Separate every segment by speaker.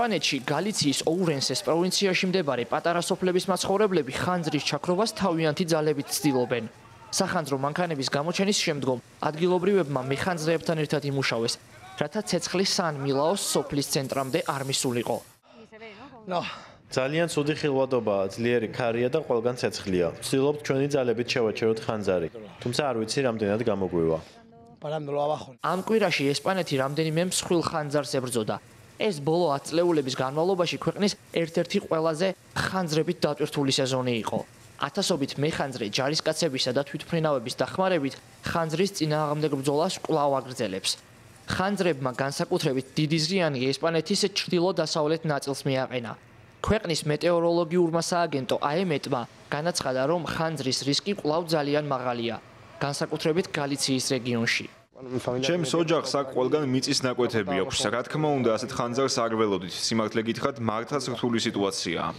Speaker 1: ესპანეთში გალიციის ოურენსეს პროვინციაში მდებარე პატარა სოფლების მაცხოვრებლები ხანძრის ჩაქრობას თავიანთი ძალებით ცდილობენ. სახანძრო მანქანების გამოჩენის შემდგომ ადგილობრივებმა მეხანძრეებთან ერთად იმუშავეს, რათა ცეცხლი სან მილაოს სოფლის ცენტრამდე არ მისულიყო.
Speaker 2: ძალიან ცუდი ხილვადობაა, ძლიერი ქარია და ყველგან ცეცხლია. ვცდილობთ ჩვენი ძალებით შევაჩეროთ ხანძარი, თუმცა არ ვიცი რამდენად გამოგვივა.
Speaker 1: ამ კვირაში ესპანეთი რამდენიმე მსხვილ ხანძარს ებრძოდა. ეს ბოლო 10 წლეულების განმავლობაში ქვეყნის ერთ-ერთი ყველაზე ხანძრებით დატვირთული სეზონი იყო. ათასობით მეხანძრე ჯარისკაცებისა და თვითმფრინავების დახმარებით ხანძრის წინააღმდეგ ბრძოლას კვლავ აგრძელებს. ხანძრებმა განსაკუთრებით დიდი ზიანი ესპანეთის ჩრდილო-დასავლეთ ნაწილს მიაყენა. ქვეყნის მეტეოროლოგიურმა სააგენტო AEMET-მა განაცხადა, რომ ხანძრის რისკი კვლავ ძალიან მაღალია, განსაკუთრებით გალიციის რეგიონში.
Speaker 3: ჩემს ოჯახს აქ ყველგან მიწის ნაკვეთები აქვს. რა თქმა უნდა, ასეთ ხანძარს არ ველოდით. სიმართლე გითხრათ, მართლაც რთული სიტუაციაა.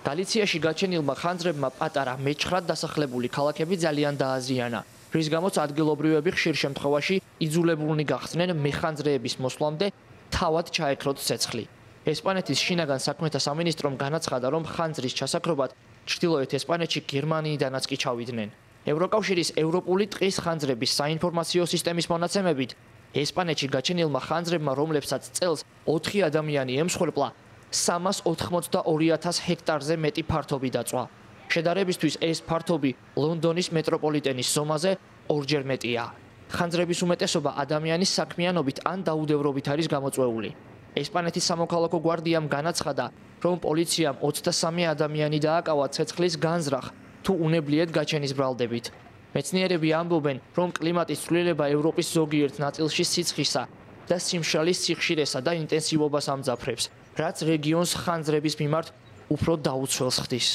Speaker 1: გალიციაში გაჩენილმა ხანძრებმა პატარა მეჩხრად დასახლებული ქალაქები ძალიან დააზიანა, რის გამოც ადგილობრივები ხშირ შემთხვევაში იძულებულნი გახდნენ მეხანძრეების მოსვლამდე თავად ჩაექროთ ცეცხლი. ესპანეთის შინაგან საქმეთა სამინისტრომ განაცხადა, რომ ხანძრის ჩასაქრობად ჩრდილოეთ ესპანეთში გერმანიიდანაც კი ჩავიდნენ. ევროკავშირის ევროპული ტყის ხანძრების საინფორმაციო სისტემის მონაცემებით, ესპანეთში გაჩენილმა ხანძრებმა, რომლებსაც წელს 4 ადამიანი ემსხვერპლა, 382,000 ჰექტარზე მეტი ფართობი დაწვა. შედარებისთვის ეს ფართობი ლონდონის მეტროპოლიტენის ზომაზე 2-ჯერ მეტია. ხანძრების უმეტესობა ადამიანის საქმიანობით ან დაუდევრობით არის გამოწვეული. ესპანეთის სამოქალაქო გვარდიამ განაცხადა, რომ პოლიციამ 23 ადამიანი დააკავა ცეცხლის განზრახ თუ უნებლიეთ გაჩენის ბრალდებით. მეცნიერები ამბობენ, რომ კლიმატის ცვლილება ევროპის ზოგიერთ ნაწილში სიცხისა და სიმშრალის სიხშირესა და ინტენსივობას ამძაფრებს, რაც რეგიონს ხანძრების მიმართ უფრო დაუცველს ხდის.